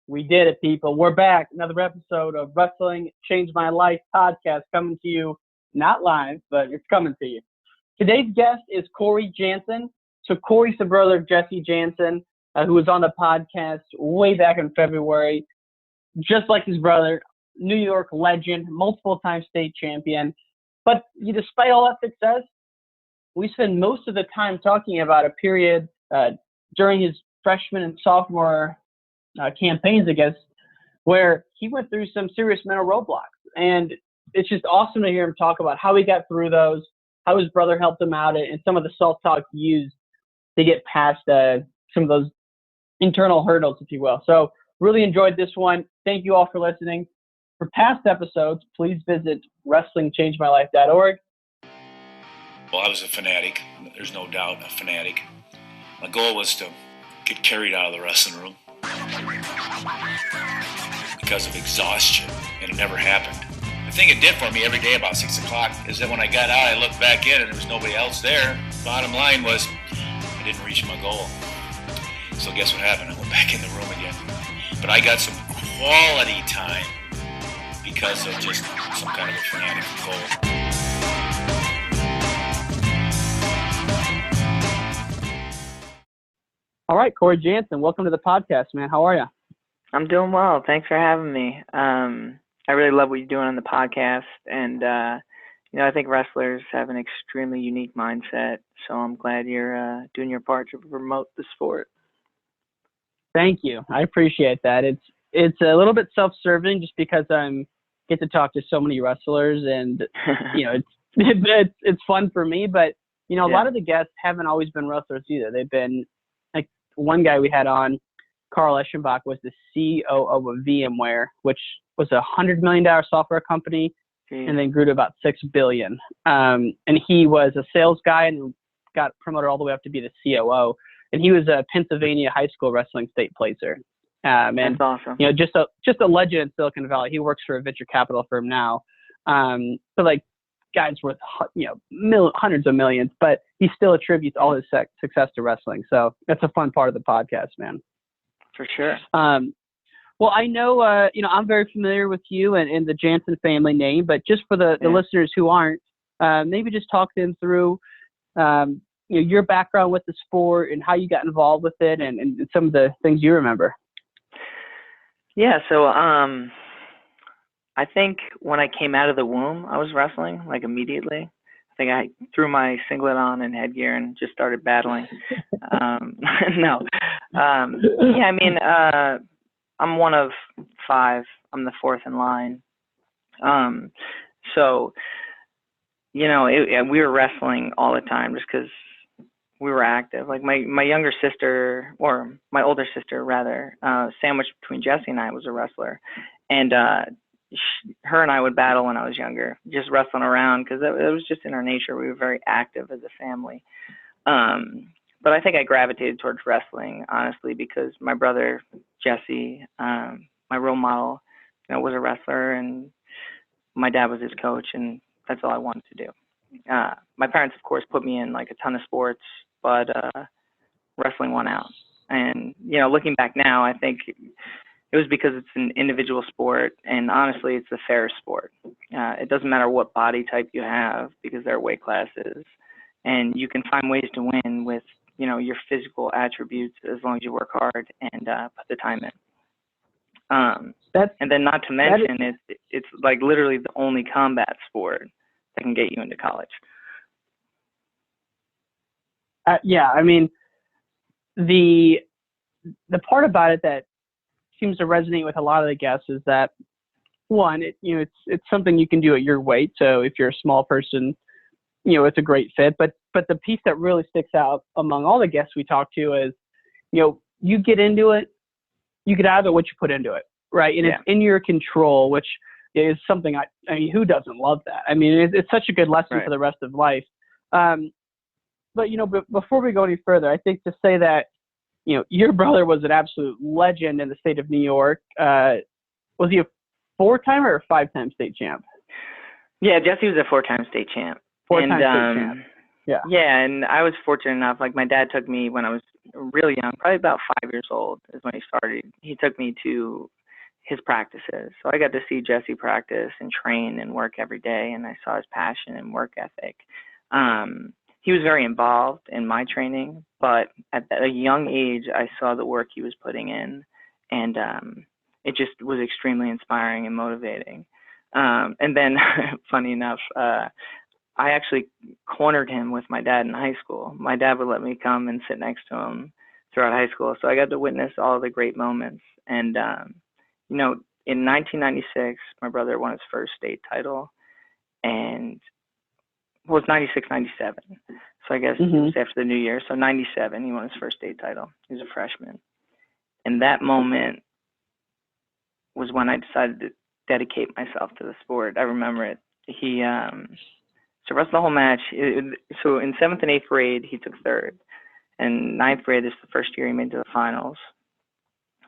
We did it, people. We're back. Another episode of Wrestling Changed My Life podcast coming to you, not live, but it's coming to you. Today's guest is Corey Jantzen. So Corey's the brother of Jesse Jantzen, who was on the podcast way back in February. Just like his brother, New York legend, multiple-time state champion. But despite all that success, we spend most of the time talking about a period during his freshman and sophomore campaigns, I guess, where he went through some serious mental roadblocks. And it's just awesome to hear him talk about how he got through those, how his brother helped him out, and some of the self-talk he used to get past some of those internal hurdles, if you will. So really enjoyed this one. Thank you all for listening. For past episodes, please visit wrestlingchangemylife.org. Well, I was a fanatic. There's no doubt a fanatic. My goal was to get carried out of the wrestling room because of exhaustion, and it never happened. The thing it did for me every day about 6 o'clock is that when I got out, I looked back in and there was nobody else there. Bottom line was I didn't reach my goal. So guess what happened? I went back in the room again. But I got some quality time because of just some kind of a fanatic goal. All right, Corey Jantzen, welcome to the podcast, man. How are you? I'm doing well. Thanks for having me. I really love what you're doing on the podcast, and I think wrestlers have an extremely unique mindset. So I'm glad you're doing your part to promote the sport. Thank you. I appreciate that. It's a little bit self-serving just because I get to talk to so many wrestlers, and it's fun for me. But a lot of the guests haven't always been wrestlers either. They've been like one guy we had on, Carl Eschenbach, was the COO of VMware, which was a $100 million software company, and then grew to about $6 billion. And he was a sales guy and got promoted all the way up to be the COO. And he was a Pennsylvania high school wrestling state placer. And that's awesome. Just a legend in Silicon Valley. He works for a venture capital firm now. So like guys worth hundreds of millions, but he still attributes all his success to wrestling. So that's a fun part of the podcast, man. For sure. Well, I know, I'm very familiar with you and the Jantzen family name, but just for the listeners who aren't, maybe just talk them through, your background with the sport and how you got involved with it and some of the things you remember. Yeah. So, I think when I came out of the womb, I was wrestling like immediately. I think I threw my singlet on and headgear and just started battling. No. I'm one of five. I'm the fourth in line. We were wrestling all the time just because we were active. Like my younger sister, or my older sister rather, sandwiched between Jesse and I, was a wrestler. And her and I would battle when I was younger, just wrestling around because it was just in our nature. We were very active as a family. But I think I gravitated towards wrestling, honestly, because my brother, Jesse, my role model, was a wrestler, and my dad was his coach, and that's all I wanted to do. My parents, of course, put me in like a ton of sports, but wrestling won out. And, looking back now, I think it was because it's an individual sport, and honestly, it's the fairest sport. It doesn't matter what body type you have because there are weight classes, and you can find ways to win with your physical attributes as long as you work hard and put the time in. And then not to mention, it's like literally the only combat sport that can get you into college. The part about it that seems to resonate with a lot of the guests is that, one, it's something you can do at your weight. So if you're a small person, it's a great fit. But the piece that really sticks out among all the guests we talk to is, you get into it, you get out of it what you put into it, right? And it's in your control, which is something who doesn't love that? It's such a good lesson for the rest of life. But before we go any further, I think to say that, your brother was an absolute legend in the state of New York. Was he a 4-time or a 5-time state champ? Yeah, Jesse was a 4-time state champ. 4-time state champ. Yeah. Yeah, and I was fortunate enough. Like, my dad took me when I was really young, probably about 5 years old is when he started. He took me to his practices, so I got to see Jesse practice and train and work every day, and I saw his passion and work ethic. He was very involved in my training, but at a young age, I saw the work he was putting in, and it just was extremely inspiring and motivating. And then, funny enough, I actually cornered him with my dad in high school. My dad would let me come and sit next to him throughout high school, so I got to witness all the great moments. And in 1996, my brother won his first state title, and well, it's 96, 97. So I guess it was after the new year. So 97, he won his first state title. He was a freshman. And that moment was when I decided to dedicate myself to the sport. I remember it. He so wrestled the whole match. So in 7th and 8th grade, he took 3rd. And 9th grade, this is the first year he made to the finals.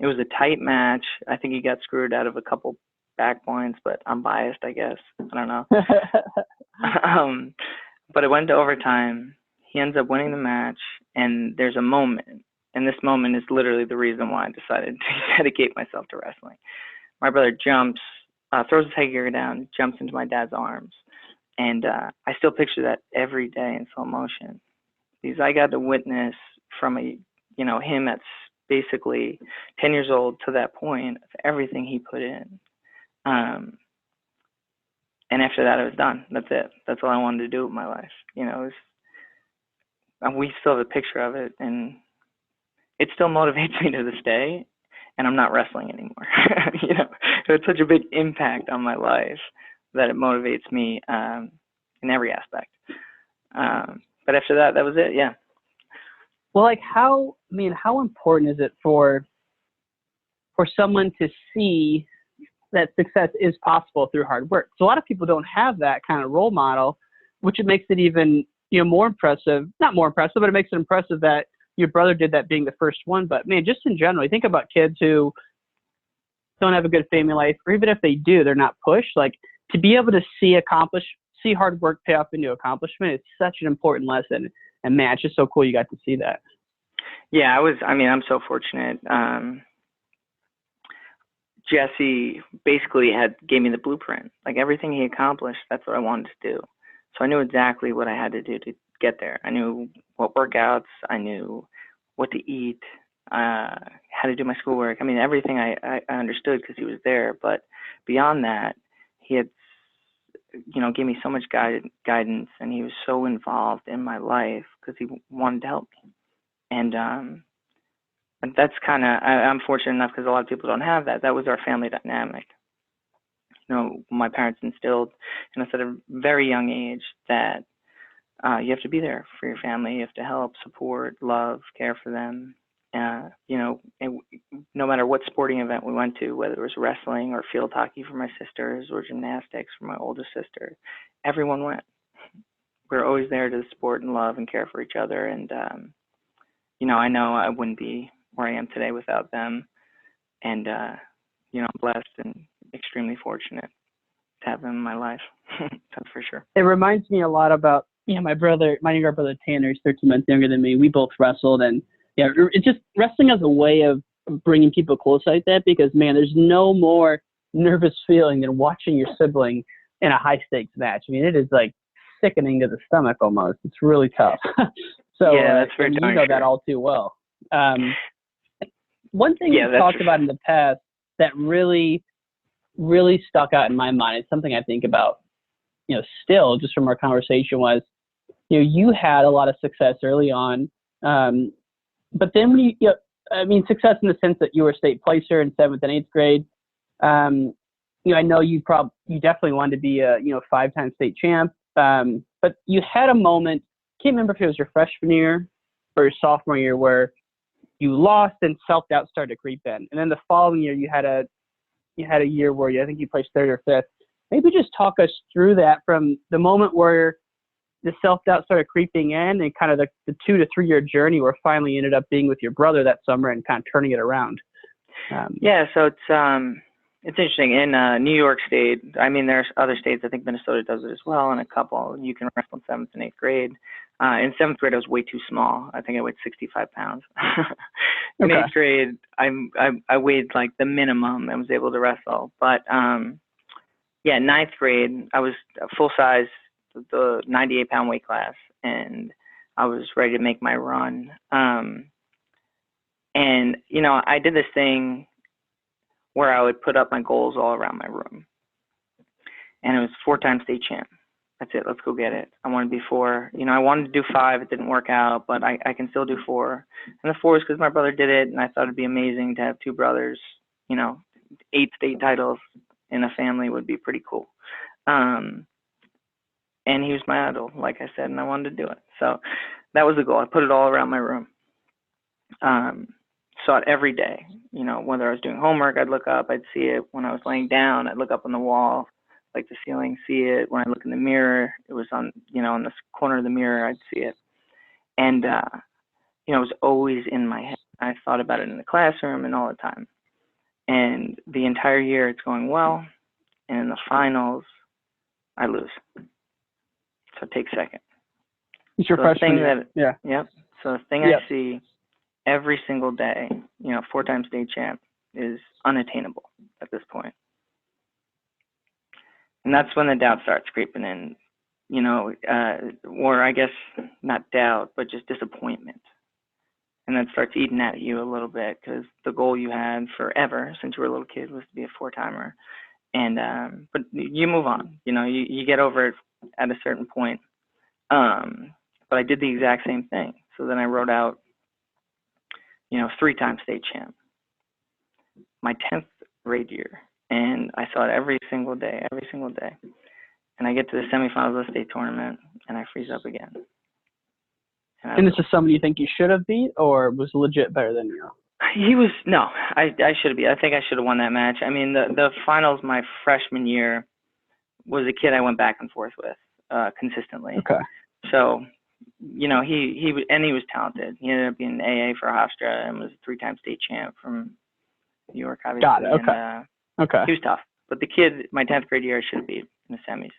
It was a tight match. I think he got screwed out of a couple back points, but I'm biased, I guess. I don't know. But it went to overtime. He ends up winning the match, and there's a moment, and this moment is literally the reason why I decided to dedicate myself to wrestling. My brother jumps, throws his headgear down, jumps into my dad's arms, and I still picture that every day in slow motion, because I got to witness from him that's basically 10 years old to that point of everything he put in. And after that, it was done. That's it. That's all I wanted to do with my life. We still have a picture of it, and it still motivates me to this day. And I'm not wrestling anymore. It had such a big impact on my life that it motivates me in every aspect. But after that, that was it. Yeah. Well, like how important is it for someone to see that success is possible through hard work? So a lot of people don't have that kind of role model, which it makes it even, more impressive, not more impressive, but it makes it impressive that your brother did that being the first one. But man, just in general, you think about kids who don't have a good family life, or even if they do, they're not pushed. Like, to be able to see hard work pay off into accomplishment, it's such an important lesson. And man, it's just so cool you got to see that. Yeah, I'm so fortunate. Jesse basically gave me the blueprint. Like, everything he accomplished, that's what I wanted to do. So I knew exactly what I had to do to get there. I knew what workouts, I knew what to eat, how to do my schoolwork. Everything I understood because he was there. But beyond that, he had, gave me so much guidance, and he was so involved in my life because he wanted to help me. And that's I'm fortunate enough because a lot of people don't have that. That was our family dynamic. My parents instilled in us at a very young age that you have to be there for your family. You have to help, support, love, care for them. And no matter what sporting event we went to, whether it was wrestling or field hockey for my sisters or gymnastics for my oldest sister, everyone went. We were always there to support and love and care for each other. And, I know I wouldn't be where I am today without them. And, I'm blessed and extremely fortunate to have them in my life. That's for sure. It reminds me a lot about, my younger brother Tanner is 13 months younger than me. We both wrestled, and it's just wrestling as a way of bringing people close like that, because man, there's no more nervous feeling than watching your sibling in a high stakes match. It is like sickening to the stomach almost. It's really tough. So yeah, that's very you know that all too well. One thing we talked about in the past that really, really stuck out in my mind, it's something I think about, still just from our conversation, was, you had a lot of success early on. But then when success in the sense that you were a state placer in 7th and 8th grade. I know you definitely wanted to be a 5-time state champ. But you had a moment, can't remember if it was your freshman year or your sophomore year, where you lost and self-doubt started to creep in. And then the following year you had a year where I think you placed 3rd or 5th. Maybe just talk us through that, from the moment where the self-doubt started creeping in and kind of the 2 to 3 year journey where finally you ended up being with your brother that summer and kind of turning it around. So it's interesting. In New York State, there's other states, I think Minnesota does it as well, and a couple. You can wrestle in 7th and 8th grade. In 7th grade, I was way too small. I think I weighed 65 pounds. In Okay. 8th grade, I weighed like the minimum and was able to wrestle. But yeah, 9th grade, I was full size, the 98-pound weight class, and I was ready to make my run. And, you know, I did this thing where I would put up my goals all around my room. And it was 4-time state champ. That's it. Let's go get it. I want to be 4. You know, I wanted to do 5. It didn't work out, but I can still do 4. And the 4 is because my brother did it, and I thought it'd be amazing to have 2 brothers. You know, 8 state titles in a family would be pretty cool. And he was my idol, like I said, and I wanted to do it. So that was the goal. I put it all around my room. Saw it every day. You know, whether I was doing homework, I'd look up, I'd see it. When I was laying down, I'd look up on the wall, like the ceiling, see it. When I look in the mirror, it was on, you know, on this corner of the mirror, I'd see it. And, you know, it was always in my head. I thought about it in the classroom and all the time. And the entire year it's going well. And in the finals, I lose. So take second. It's your freshman year. Yeah. Yep. So the thing I see every single day, you know, 4-time state champ, is unattainable at this point. And that's when the doubt starts creeping in, you know, or I guess not doubt, but just disappointment. And that starts eating at you a little bit because the goal you had forever since you were a little kid was to be a 4-timer. And, but you move on, you know, you get over it at a certain point. But I did the exact same thing. So then I wrote out, you know, 3-time state champ, my 10th grade year. And I saw it every single day. And I get to the semifinals of the state tournament, and I freeze up again. And this is somebody you think you should have beat, or was legit better than you? I should have beat. I think I should have won that match. I mean, the finals my freshman year was a kid I went back and forth with consistently. Okay. So, you know, he was talented. He ended up being AA for Hofstra and was a 3-time state champ from New York, obviously. Got it. Okay. And, okay. He was tough. But the kid, my 10th grade year, I should have beat in the semis.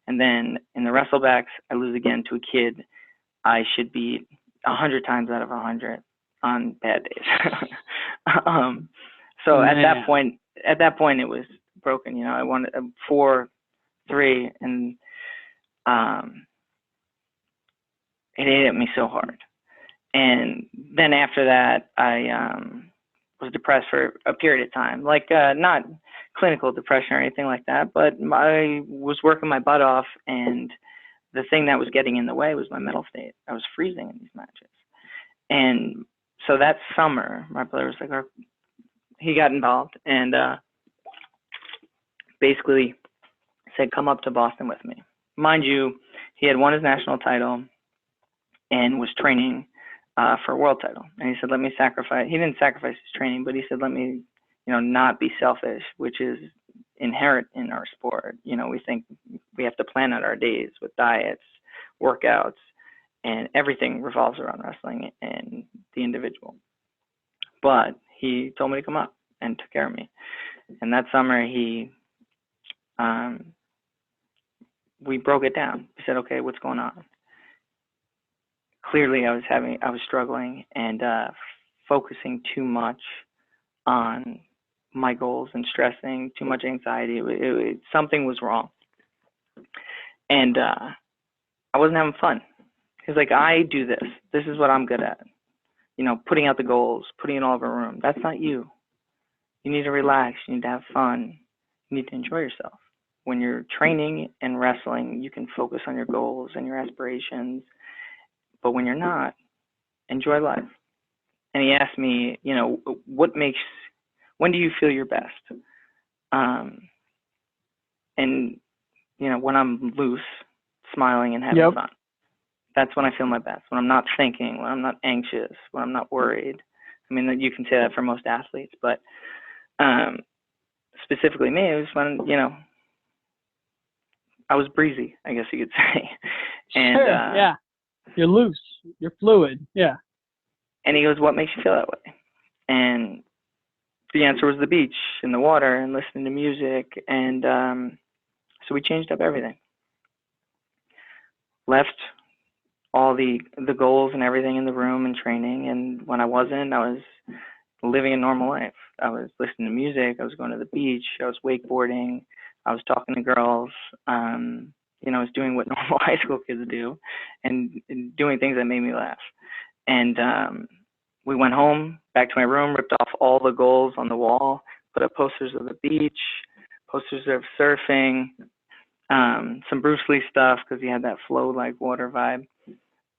And then in the wrestlebacks, I lose again to a kid I should beat 100 times out of 100 on bad days. So at that point, it was broken. You know, I wanted 4-3, and it ate at me so hard. And then after that, I was depressed for a period of time, like not clinical depression or anything like that, but I was working my butt off, and the thing that was getting in the way was my mental state. I was freezing in these matches. And so that summer, my brother was like, he got involved and basically said, come up to Boston with me. Mind you, he had won his national title and was training for a world title. And he said, let me sacrifice. He didn't sacrifice his training, but he said, let me, you know, not be selfish, which is inherent in our sport. You know, we think we have to plan out our days with diets, workouts, and everything revolves around wrestling and the individual. But he told me to come up and took care of me. And that summer we broke it down. We said, okay, what's going on? Clearly I was struggling and focusing too much on my goals and stressing, too much anxiety. Something was wrong. And I wasn't having fun. He's like, I do this. This is what I'm good at. You know, putting out the goals, putting it all over a room. That's not you. You need to relax. You need to have fun. You need to enjoy yourself. When you're training and wrestling, you can focus on your goals and your aspirations. But when you're not, enjoy life. And he asked me, you know, when do you feel your best? And, you know, when I'm loose, smiling and having fun. That's when I feel my best. When I'm not thinking, when I'm not anxious, when I'm not worried. I mean, you can say that for most athletes, but specifically me, it was when, you know, I was breezy, I guess you could say. And, sure, yeah. You're loose. You're fluid. Yeah. And he goes, what makes you feel that way? And the answer was the beach and the water and listening to music. And so we changed up everything. Left all the goals and everything in the room and training. And when I wasn't, I was living a normal life. I was listening to music. I was going to the beach. I was wakeboarding. I was talking to girls. I was doing what normal high school kids do, and doing things that made me laugh. And we went home, back to my room, ripped off all the goals on the wall, put up posters of the beach, posters of surfing, some Bruce Lee stuff because he had that flow like water vibe.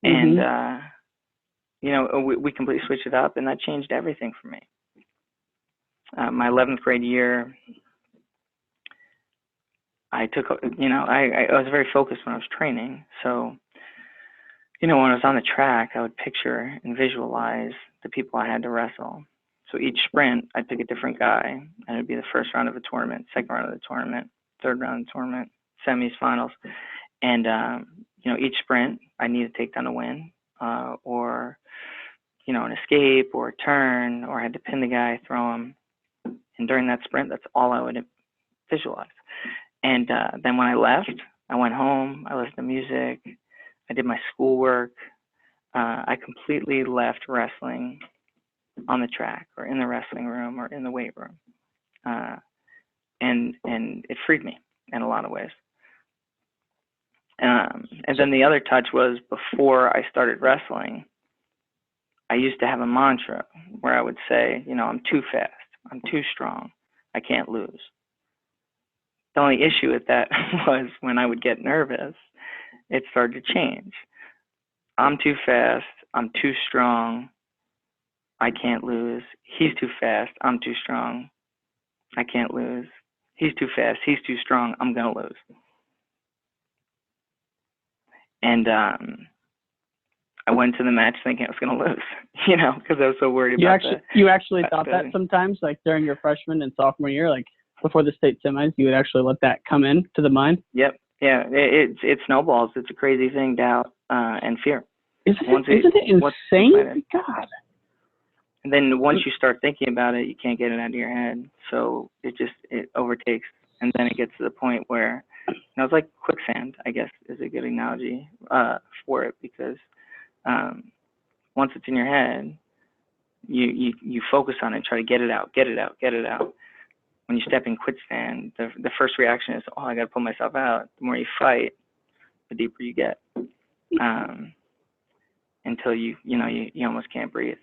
And we completely switched it up, and that changed everything for me. My 11th grade year, I took, I was very focused when I was training. So, when I was on the track, I would picture and visualize the people I had to wrestle. So each sprint, I'd pick a different guy, and it'd be the first round of a tournament, second round of the tournament, third round of the tournament, semis, finals. And, each sprint, I need to take down a win, or, an escape or a turn, or I had to pin the guy, throw him. And during that sprint, that's all I would visualize. And then when I left, I went home, I listened to music, I did my schoolwork. I completely left wrestling on the track or in the wrestling room or in the weight room. And it freed me in a lot of ways. And then the other touch was before I started wrestling, I used to have a mantra where I would say, I'm too fast, I'm too strong, I can't lose. The only issue with that was when I would get nervous, it started to change. I'm too fast, I'm too strong, I can't lose. He's too fast, I'm too strong, I can't lose. He's too fast, he's too strong, I'm going to lose. And I went to the match thinking I was going to lose, because I was so worried about that. You actually thought that sometimes, like during your freshman and sophomore year, like before the state semis, you would actually let that come in to the mind? Yep. Yeah. It snowballs. It's a crazy thing, doubt and fear. Isn't it insane? God. And then once you start thinking about it, you can't get it out of your head. So it overtakes. And then it gets to the point where, it's like quicksand, I guess, is a good analogy for it, because once it's in your head, you focus on it, try to get it out. When you step in quicksand, the first reaction is, I got to pull myself out. The more you fight, the deeper you get, until you almost can't breathe.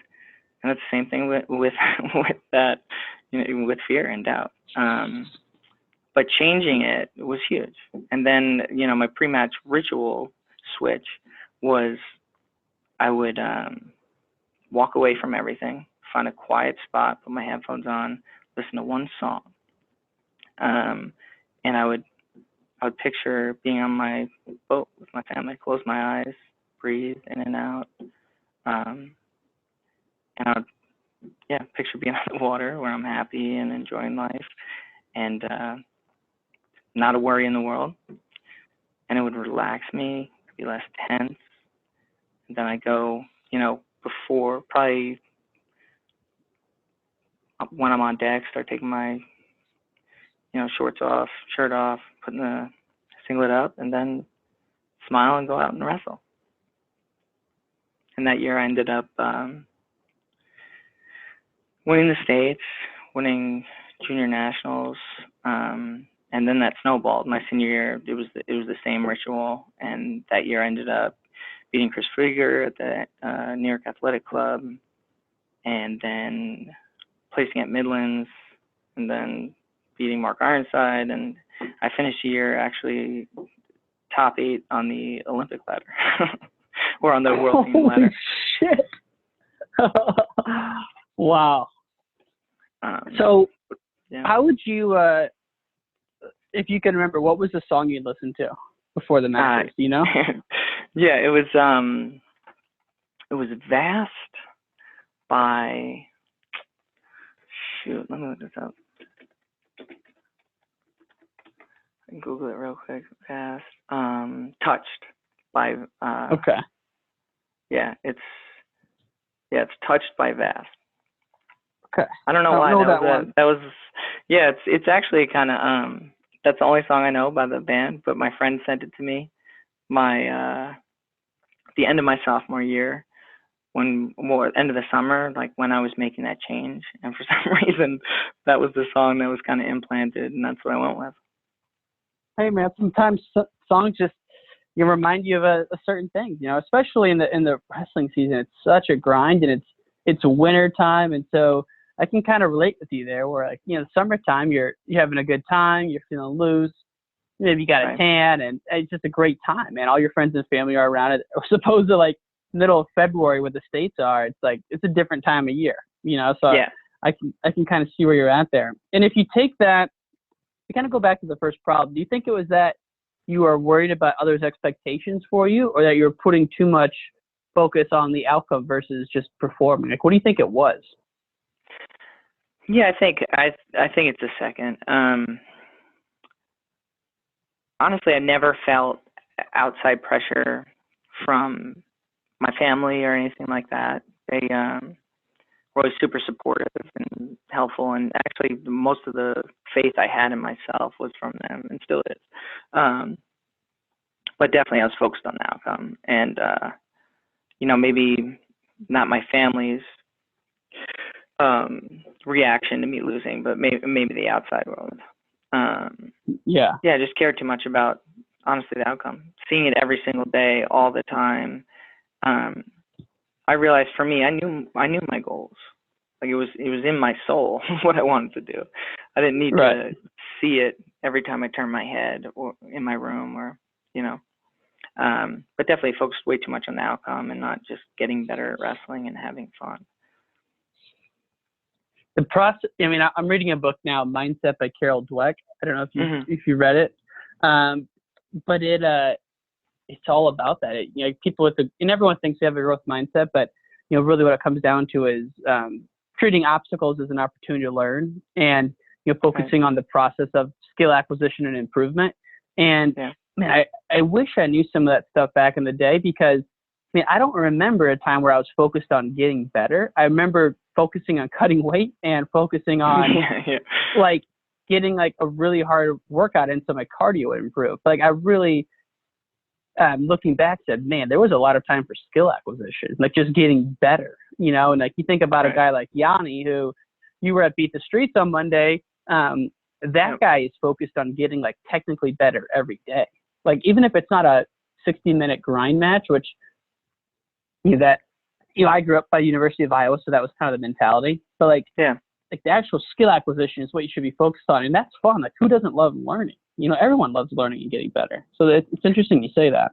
And that's the same thing with that, with fear and doubt. But changing it was huge. And then, my pre-match ritual switch was I would walk away from everything, find a quiet spot, put my headphones on, listen to one song. And I would picture being on my boat with my family, close my eyes, breathe in and out. And I would, picture being on the water where I'm happy and enjoying life and not a worry in the world. And it would relax me, be less tense. And then I go, before, probably when I'm on deck, start taking my, shorts off, shirt off, putting the singlet up, and then smile and go out and wrestle. And that year I ended up winning the states, winning junior nationals, and then that snowballed. My senior year, it was the same ritual, and that year I ended up beating Chris Frieger at the New York Athletic Club, and then placing at Midlands, and then beating Mark Ironside, and I finished the year actually top 8 on the Olympic ladder, or on the world team ladder. Shit! Wow. So, how would you, if you can remember, what was the song you listened to before the matches? Do you know? Yeah, it was Vast by. Shoot, let me look this up. I can Google it real quick. Vast. Touched by. Okay. Yeah, it's Touched by Vast. Okay. I don't know why that was. Yeah, it's actually kind of that's the only song I know by the band, but my friend sent it to me my the end of my sophomore year, end of the summer, like when I was making that change, and for some reason that was the song that was kind of implanted, and that's what I went with. Hey man, sometimes songs just remind you of a certain thing, especially in the wrestling season. It's such a grind, and it's winter time, and so I can kind of relate with you there. Where summertime, you're having a good time, you're feeling loose, maybe you got a tan, and it's just a great time, man. All your friends and family are around it. As opposed to like middle of February where the States are, it's a different time of year, So yeah. I can kind of see where you're at there. And if you take that, you kind of go back to the first problem. Do you think it was that you are worried about others' expectations for you, or that you're putting too much focus on the outcome versus just performing? Like, what do you think it was? Yeah, I think it's the second. Honestly, I never felt outside pressure from my family or anything like that. They were always super supportive and helpful, and actually most of the faith I had in myself was from them, and still is. But definitely I was focused on the outcome, and maybe not my family's reaction to me losing, but maybe the outside world. I just cared too much about, honestly, the outcome. Seeing it every single day, all the time. I realized for me, I knew my goals. Like it was in my soul what I wanted to do. I didn't need to see it every time I turned my head or in my room, or but definitely focused way too much on the outcome and not just getting better at wrestling and having fun. The process. I mean, I'm reading a book now, Mindset by Carol Dweck. I don't know if you read it, but it's all about that. People and everyone thinks they have a growth mindset, but really what it comes down to is treating obstacles as an opportunity to learn, and focusing on the process of skill acquisition and improvement. And man, I wish I knew some of that stuff back in the day, because I don't remember a time where I was focused on getting better. I remember focusing on cutting weight and focusing on like getting like a really hard workout in so my cardio would improve. Like I really, looking back, said, man, there was a lot of time for skill acquisition, like just getting better, and like you think about a guy like Yanni, who you were at Beat the Streets on Monday. That guy is focused on getting like technically better every day. Like even if it's not a 60-minute grind match, which I grew up by University of Iowa, so that was kind of the mentality. But like the actual skill acquisition is what you should be focused on, and that's fun. Like who doesn't love learning? Everyone loves learning and getting better. So it's interesting you say that.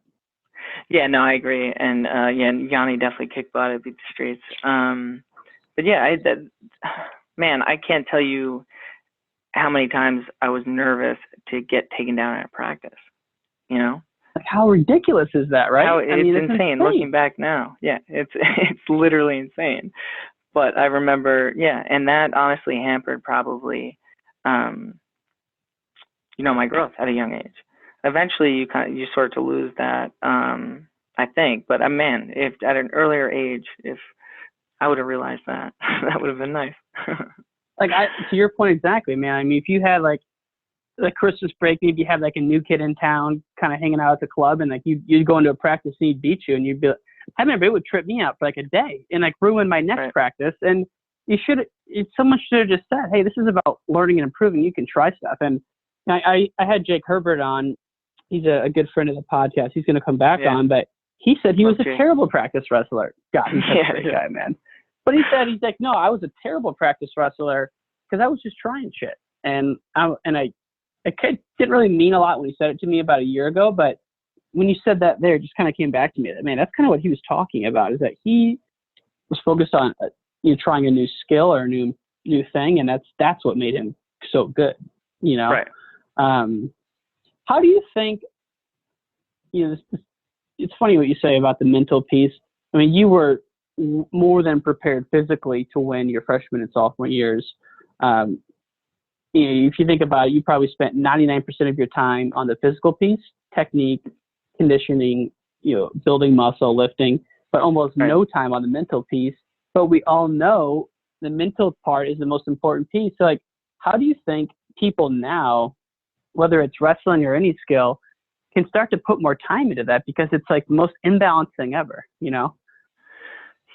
Yeah, no, I agree. And Yanni definitely kicked butt at Beat the Streets. But yeah, I can't tell you how many times I was nervous to get taken down at practice. Like how ridiculous is that, right? It's insane looking back now. Yeah, it's literally insane. But I remember, and that honestly hampered probably, my growth at a young age. Eventually, you start to lose that, I think. But man, if at an earlier age, if I would have realized that, that would have been nice. To your point exactly, man. I mean, if you had like the Christmas break, maybe you have like a new kid in town, kind of hanging out at the club, and like you'd go into a practice and he'd beat you, and you'd be. I remember it would trip me out for like a day and like ruin my next practice. And someone should have just said, hey, this is about learning and improving. You can try stuff. And I had Jake Herbert on. He's a good friend of the podcast. He's going to come back on, but he said he was a terrible practice wrestler. God, he's such a great guy, man. But he's like, no, I was a terrible practice wrestler because I was just trying shit. And I didn't really mean a lot when he said it to me about a year ago, but when you said that there, it just kind of came back to me that, man, that's kind of what he was talking about, is that he was focused on trying a new skill or a new thing, and that's what made him so good, Right. How do you think, it's funny what you say about the mental piece. I mean, you were more than prepared physically to win your freshman and sophomore years. If you think about it, you probably spent 99% of your time on the physical piece, technique, conditioning, building muscle, lifting, but almost no time on the mental piece. But we all know the mental part is the most important piece. So like, how do you think people now, whether it's wrestling or any skill, can start to put more time into that because it's like the most imbalanced thing ever, you know?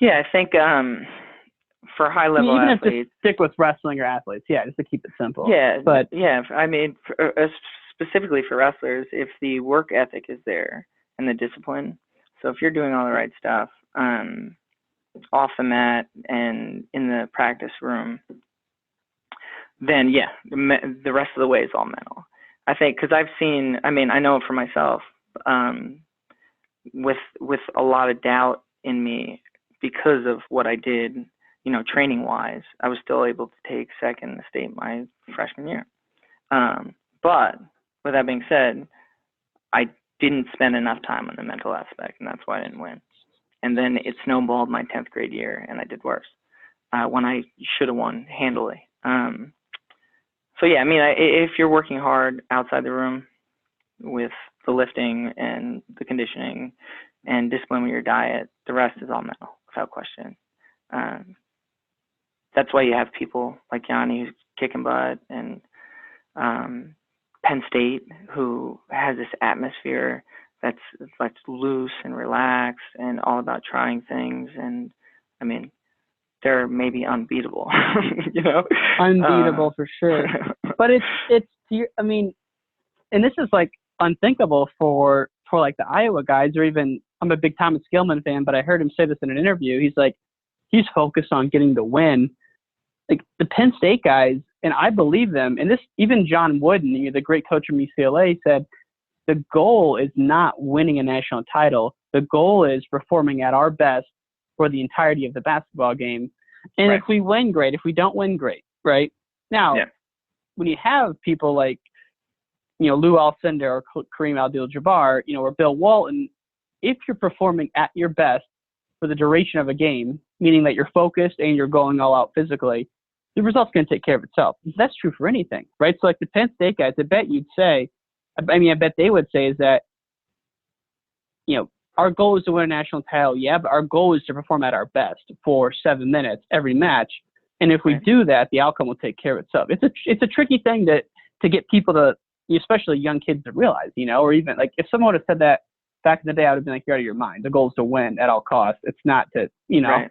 Yeah, I think for high level even athletes, if just stick with wrestling or athletes, just to keep it simple. Yeah, but I mean, specifically for wrestlers, if the work ethic is there and the discipline, so if you're doing all the right stuff off the mat and in the practice room, then the rest of the way is all mental. I think because I know for myself, with a lot of doubt in me because of what I did, training wise, I was still able to take second in the state my freshman year. But with that being said, I didn't spend enough time on the mental aspect, and that's why I didn't win. And then it snowballed my 10th grade year, and I did worse when I should have won handily. So yeah, I mean, if you're working hard outside the room with the lifting and the conditioning and discipline with your diet, the rest is all mental, without question. That's why you have people like Yanni who's kicking butt, and Penn State who has this atmosphere that's loose and relaxed and all about trying things. And I mean, they're maybe unbeatable, Unbeatable for sure. But it's I mean, and this is like unthinkable for like the Iowa guys, or even, I'm a big Thomas Gilman fan, but I heard him say this in an interview. He's like, he's focused on getting the win. Like the Penn State guys, and I believe them, and this, even John Wooden, the great coach from UCLA, said the goal is not winning a national title. The goal is performing at our best for the entirety of the basketball game. And if we win, great. If we don't win, great. Right? Now, when you have people like, Lou Alcindor or Kareem Abdul-Jabbar, or Bill Walton, if you're performing at your best for the duration of a game, meaning that you're focused and you're going all out physically, the result's going to take care of itself. That's true for anything, right? So like the Penn State guys, I bet they would say is that, our goal is to win a national title, but our goal is to perform at our best for 7 minutes every match. And if we do that, the outcome will take care of itself. It's a tricky thing to get people to, especially young kids, to realize, or even like if someone would have said that back in the day, I would have been like, you're out of your mind. The goal is to win at all costs. It's not to, Right.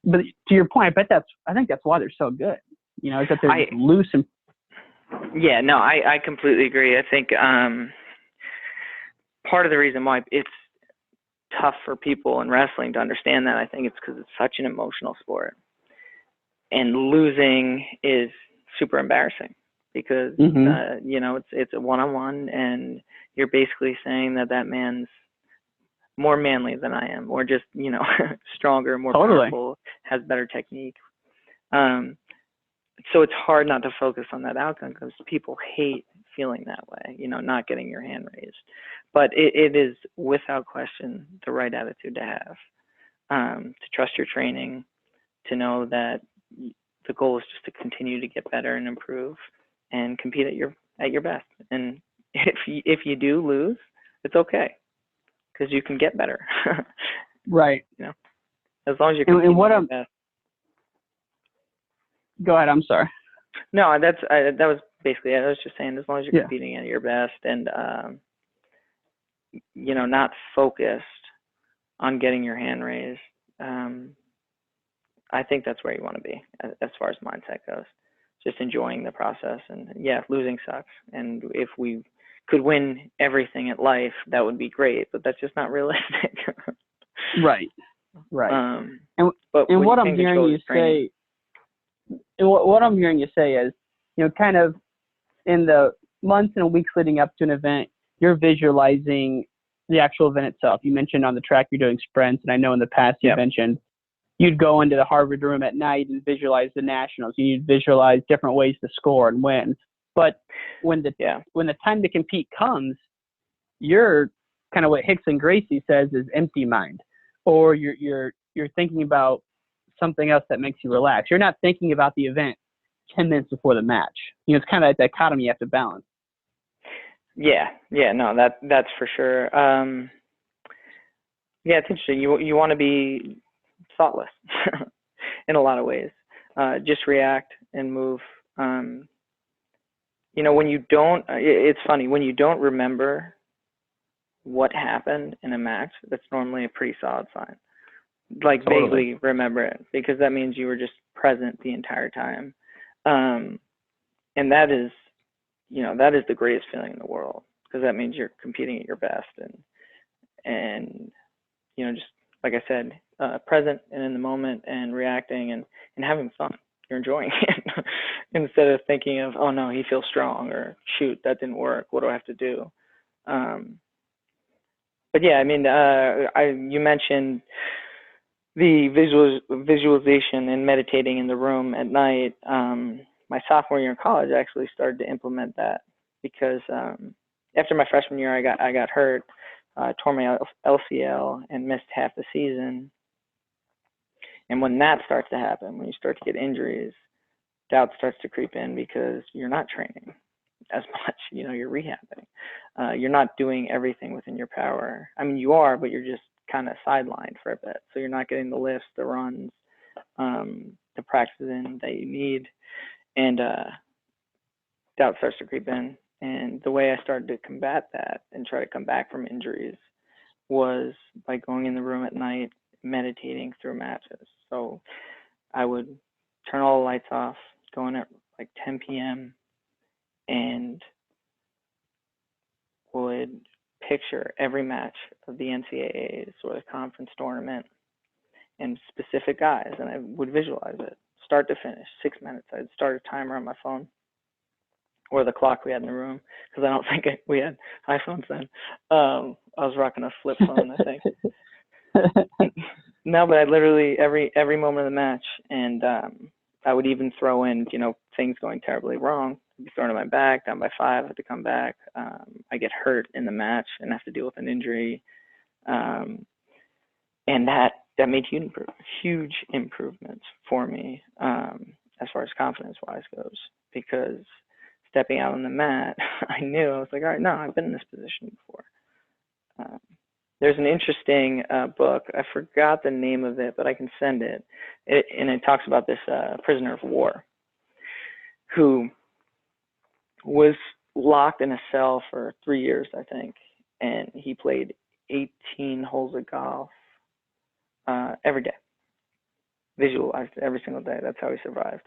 But to your point, I think that's why they're so good. Is that they're loose and. Yeah, no, I completely agree. I think part of the reason why it's tough for people in wrestling to understand that, I think it's because it's such an emotional sport, and losing is super embarrassing because it's a one-on-one, and you're basically saying that man's more manly than I am, or just stronger, more powerful, has better technique. So it's hard not to focus on that outcome because people hate feeling that way, not getting your hand raised. But it is without question the right attitude to have, to trust your training, to know that the goal is just to continue to get better and improve and compete at your best. And if you do lose, it's okay, because you can get better. Right. As long as you're competing at your best. Go ahead. I'm sorry. No, that was basically it. I was just saying, as long as you're competing at your best and not focused on getting your hand raised, I think that's where you want to be as far as mindset goes. Just enjoying the process. And losing sucks. And if we could win everything at life, that would be great. But that's just not realistic. Right. And what I'm hearing you say. And what I'm hearing you say is, kind of in the months and weeks leading up to an event, you're visualizing the actual event itself. You mentioned on the track you're doing sprints, and I know in the past you mentioned you'd go into the Harvard room at night and visualize the nationals. You'd visualize different ways to score and win. But when the time to compete comes, you're kind of what Hicks and Gracie says is empty mind, or you're thinking about something else that makes you relax. You're not thinking about the event 10 minutes before the match. It's kind of a dichotomy you have to balance. No, that's for sure. It's interesting. You want to be thoughtless in a lot of ways. Just react and move. When you don't, it's funny, when you don't remember what happened in a match, that's normally a pretty solid sign. Like Totally. vaguely remember it, because that means you were just present the entire time. And that is, that is the greatest feeling in the world, because that means you're competing at your best and just like I said, present and in the moment and reacting and having fun. You're enjoying it instead of thinking of, oh no, he feels strong, or shoot, that didn't work. What do I have to do? But yeah, I mean, you mentioned the visualization and meditating in the room at night. My sophomore year in college, I actually started to implement that, because after my freshman year, I got hurt, tore my LCL, and missed half the season. And when that starts to happen, when you start to get injuries, doubt starts to creep in, because you're not training as much. You're rehabbing. You're not doing everything within your power. I mean, you are, but you're just kind of sidelined for a bit. So you're not getting the lifts, the runs, the practices in that you need. And doubt starts to creep in. And the way I started to combat that and try to come back from injuries was by going in the room at night, meditating through matches. So I would turn all the lights off, go in at like 10 p.m. and would picture every match of the NCAAs or the conference tournament and specific guys, and I would visualize it, start to finish, 6 minutes. I'd start a timer on my phone or the clock we had in the room, because I don't think we had iPhones then. I was rocking a flip phone, I think. No, but I literally, every moment of the match, and I would even throw in, things going terribly wrong. I'd be thrown on my back, down by 5, I had to come back. I get hurt in the match and have to deal with an injury. And that made huge improvements for me, as far as confidence-wise goes, because stepping out on the mat, I knew, I was like, all right, no, I've been in this position before. There's an interesting book. I forgot the name of it, but I can send it. And it talks about this prisoner of war who was locked in a cell for 3 years, I think, and he played 18 holes of golf every day. Visualized it every single day. That's how he survived.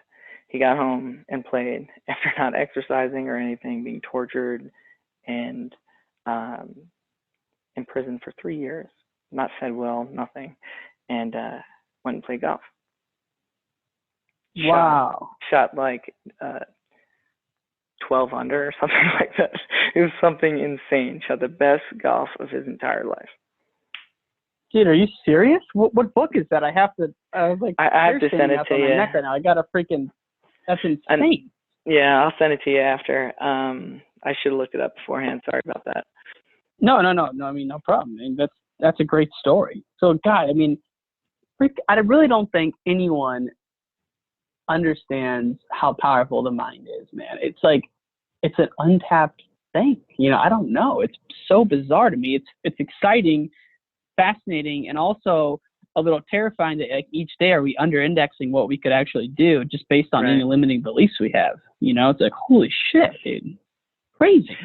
He got home and played after not exercising or anything, being tortured and in prison for 3 years, not fed well, nothing, and went and played golf. Wow. Shot like 12 under or something like that. It was something insane. Shot the best golf of his entire life. Dude, are you serious? What book is that? I have to send it to you. Neck right now. I got a freaking. That's insane. Yeah, I'll send it to you after. I should have looked it up beforehand. Sorry about that. No. I mean, no problem. I mean, that's a great story. So, God, I mean, I really don't think anyone understands how powerful the mind is, man. It's like, it's an untapped thing. I don't know. It's so bizarre to me. It's exciting, fascinating, and also a little terrifying that, like, each day are we under-indexing what we could actually do just based on any limiting beliefs we have. It's like, holy shit, dude, crazy.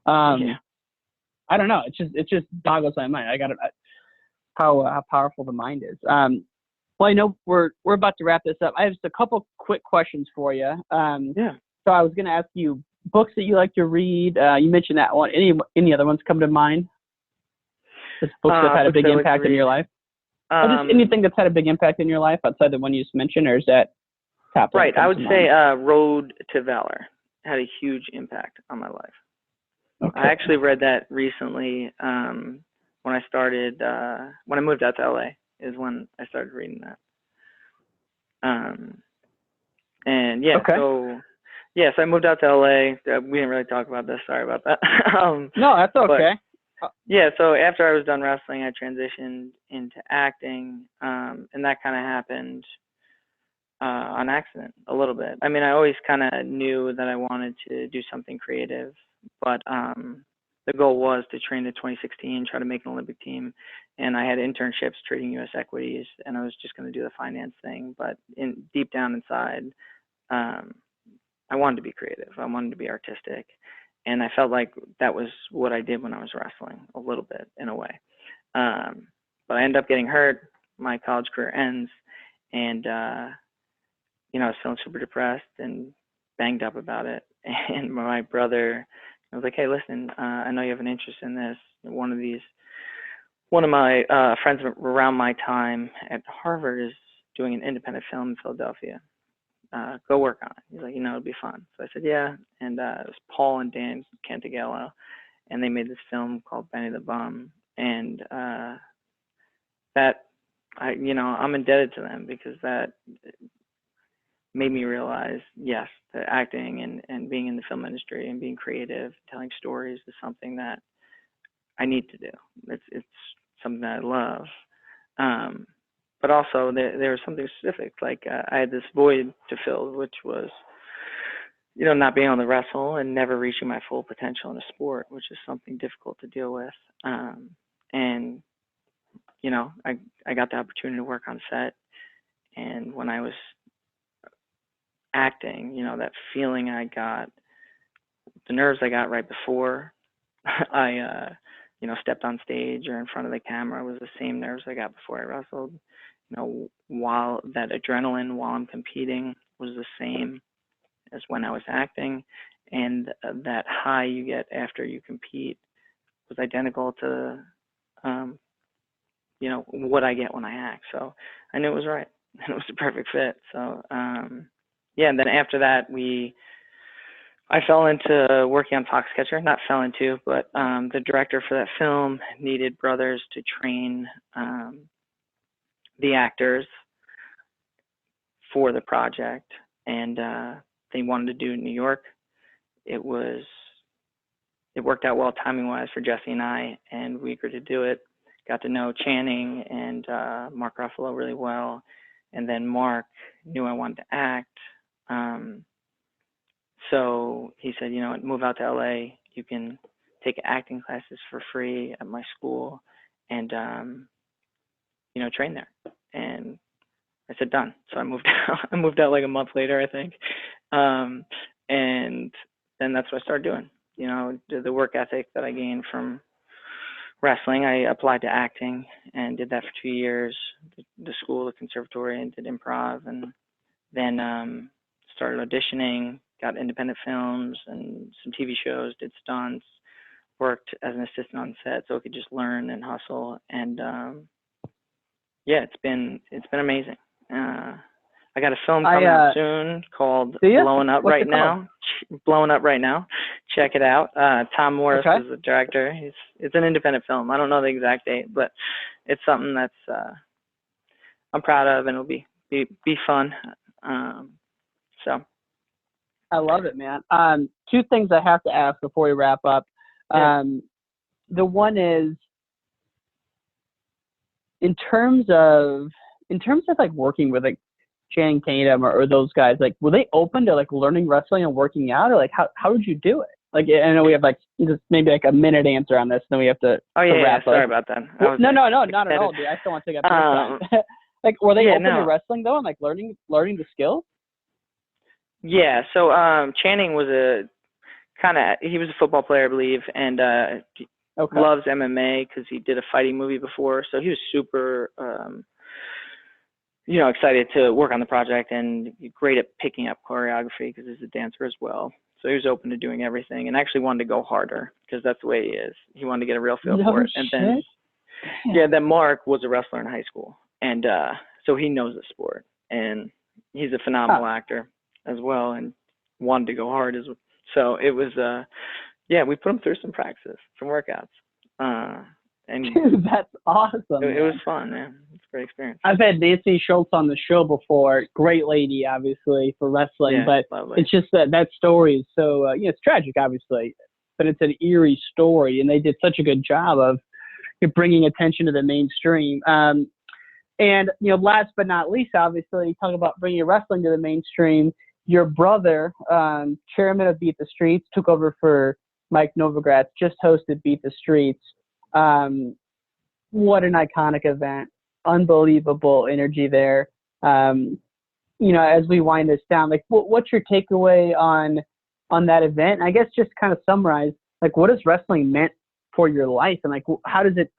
I don't know. It just boggles my mind. How powerful the mind is. Well, I know we're about to wrap this up. I have just a couple quick questions for you. So I was going to ask you books that you like to read. You mentioned that one. Any other ones come to mind? Just books that have had a big impact in your life? Or just anything that's had a big impact in your life outside the one you just mentioned, or is that top? Right. I would say Road to Valor had a huge impact on my life. Okay. I actually read that recently when I started, when I moved out to LA is when I started reading that. And yeah, so I moved out to LA. We didn't really talk about this. Sorry about that. No, that's okay. Yeah, so after I was done wrestling, I transitioned into acting, and that kind of happened on accident a little bit. I mean, I always kind of knew that I wanted to do something creative, but the goal was to train to 2016, try to make an Olympic team, and I had internships trading U.S. equities, and I was just going to do the finance thing. But deep down inside, I wanted to be creative. I wanted to be artistic, And I felt like that was what I did when I was wrestling, a little bit in a way. But I ended up getting hurt. My college career ends, and you know, I was feeling super depressed and banged up about it. And my brother, I was like, "Hey, listen, I know you have an interest in this. One of my friends around my time at Harvard is doing an independent film in Philadelphia. Go work on it." He's like, "You know, it'll be fun." So I said, "Yeah." And it was Paul and Dan Cantagallo, and they made this film called Benny the Bum. And that, you know, I'm indebted to them, because that made me realize, yes, that acting and being in the film industry and being creative, telling stories is something that I need to do. It's something that I love. But also there was something specific. Like I had this void to fill, which was, you know, not being able to wrestle and never reaching my full potential in a sport, which is something difficult to deal with. And, you know, I got the opportunity to work on set. And when I was acting, you know, that feeling I got, the nerves I got right before I, you know, stepped on stage or in front of the camera was the same nerves I got before I wrestled. You know, while that adrenaline while I'm competing was the same as when I was acting, and that high you get after you compete was identical to, you know, what I get when I act. So I knew it was right, and it was the perfect fit. So, yeah, and then after that, I fell into working on Foxcatcher. Not fell into, but the director for that film needed brothers to train the actors for the project, and they wanted to do it in New York. It worked out well timing-wise for Jesse and I, and we agreed to do it. Got to know Channing and Mark Ruffalo really well, and then Mark knew I wanted to act. So he said, you know, move out to LA. You can take acting classes for free at my school, and you know, train there. And I said, done. So I moved out. I moved out like a month later, I think. And then that's what I started doing. You know, the work ethic that I gained from wrestling, I applied to acting and did that for 2 years. The school, the conservatory, and did improv, and then started auditioning, got independent films and some TV shows, did stunts, worked as an assistant on set so I could just learn and hustle. And yeah, it's been amazing. I got a film coming out soon called Blowing Up Right Now. Blowing Up Right Now. Check it out. Tom Morris is the director. It's an independent film. I don't know the exact date, but it's something that's I'm proud of, and it'll be fun. So I love it, man. Two things I have to ask before we wrap up. Yeah. The one is, in terms of like working with like Channing Tatum or those guys, like were they open to like learning wrestling and working out, or like how did you do it? Like I know we have like just maybe like a minute answer on this, and then we have to wrap up. Sorry about that. No, not at all, dude. I still want to take up your time. Like were they open to wrestling though, and like learning the skills? Yeah. So Channing was he was a football player, I believe, and loves MMA because he did a fighting movie before. So he was super, you know, excited to work on the project, and great at picking up choreography because he's a dancer as well. So he was open to doing everything, and actually wanted to go harder because that's the way he is. He wanted to get a real feel for it. And then Mark was a wrestler in high school, and so he knows the sport, and he's a phenomenal actor as well, and wanted to go hard as well. So it was we put him through some practice, some workouts, and dude, that's awesome. It was fun, man. It's a great experience. I've had Nancy Schultz on the show before. Great lady, obviously, for wrestling, but lovely. It's just that story is so it's tragic, obviously, but it's an eerie story, and they did such a good job of bringing attention to the mainstream. And you know, last but not least, obviously, talk about bringing wrestling to the mainstream. Your brother, chairman of Beat the Streets, took over for Mike Novogratz, just hosted Beat the Streets. What an iconic event. Unbelievable energy there. You know, as we wind this down, like what's your takeaway on on that event. I guess just kind of summarize, like, what has wrestling meant for your life, and like, how does it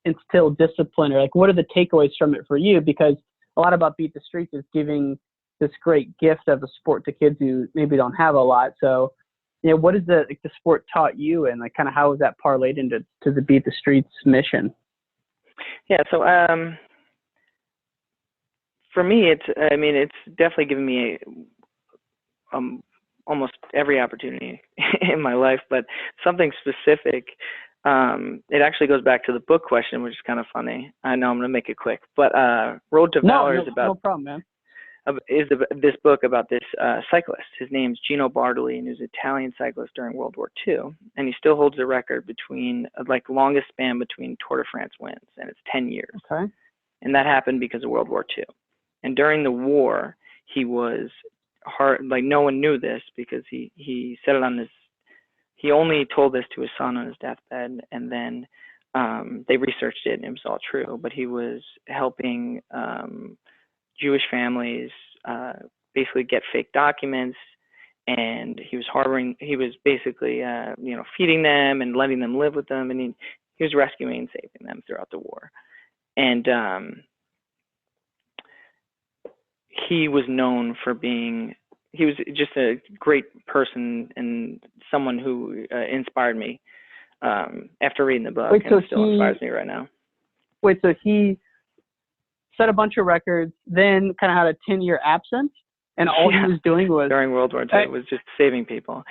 instill discipline, or like, what are the takeaways from it for you? Because a lot about Beat the Streets is giving this great gift of a sport to kids who maybe don't have a lot. So, what has the sport taught you, and like kind of how is that parlayed into the Beat the Streets mission? Yeah. So, for me, it's definitely given me almost every opportunity in my life, but something specific. It actually goes back to the book question, which is kind of funny. I know I'm going to make it quick, but Road to Valor is about. No problem, man. This book about this cyclist. His name's Gino Bartoli, and he was an Italian cyclist during World War II, and he still holds the record between longest span between Tour de France wins, and it's 10 years. Okay. And that happened because of World War II. And during the war, he was hard. Like, no one knew this because he said it on his. He only told this to his son on his deathbed, and then they researched it, and it was all true. But he was helping Jewish families basically get fake documents, and he was basically feeding them and letting them live with them, and he was rescuing and saving them throughout the war. And he was known for he was just a great person and someone who inspired me after reading the book. Still inspires me right now. Wait, so he set a bunch of records, then kind of had a 10-year absence, and all he was doing was... During World War II, was just saving people.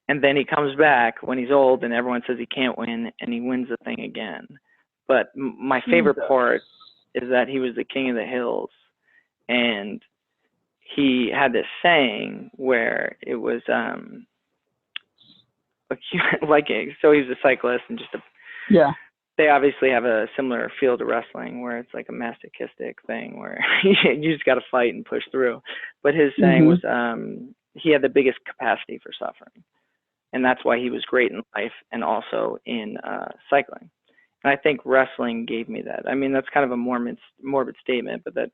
And then he comes back when he's old, and everyone says he can't win, and he wins the thing again. But my favorite part is that he was the king of the hills, and he had this saying where it was so he's a cyclist and just they obviously have a similar feel to wrestling where it's like a masochistic thing where you just got to fight and push through. But his saying was he had the biggest capacity for suffering, and that's why he was great in life and also in cycling. And I think wrestling gave me that. I mean, that's kind of a morbid statement, but that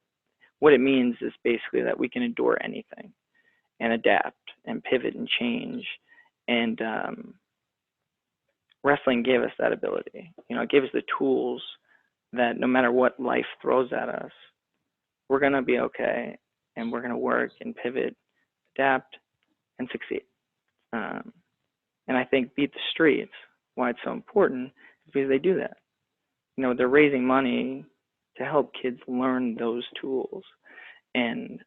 what it means is basically that we can endure anything and adapt and pivot and change. And wrestling gave us that ability. It gave us the tools that no matter what life throws at us, we're going to be okay, and we're going to work and pivot, adapt, and succeed. And I think Beat the Streets, why it's so important, is because they do that. They're raising money to help kids learn those tools. And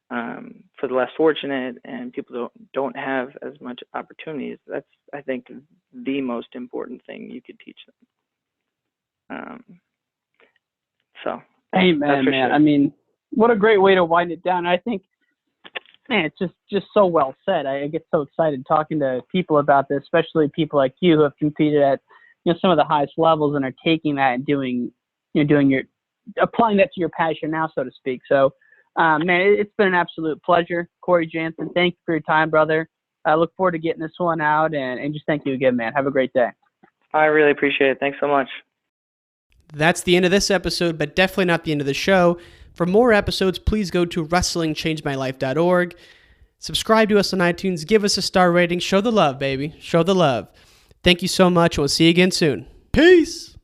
for the less fortunate and people don't have as much opportunities, that's, I think, the most important thing you could teach them. Amen, man. Sure. I mean, what a great way to wind it down. I think, man, it's just so well said. I get so excited talking to people about this, especially people like you who have competed at some of the highest levels and are taking that and applying that to your passion now, so to speak. So, man, it's been an absolute pleasure. Corey Jantzen, thank you for your time, brother. I look forward to getting this one out, and just thank you again, man. Have a great day. I really appreciate it. Thanks so much. That's the end of this episode, but definitely not the end of the show. For more episodes, please go to wrestlingchangemylife.org. Subscribe to us on iTunes. Give us a star rating. Show the love, baby. Show the love. Thank you so much. We'll see you again soon. Peace.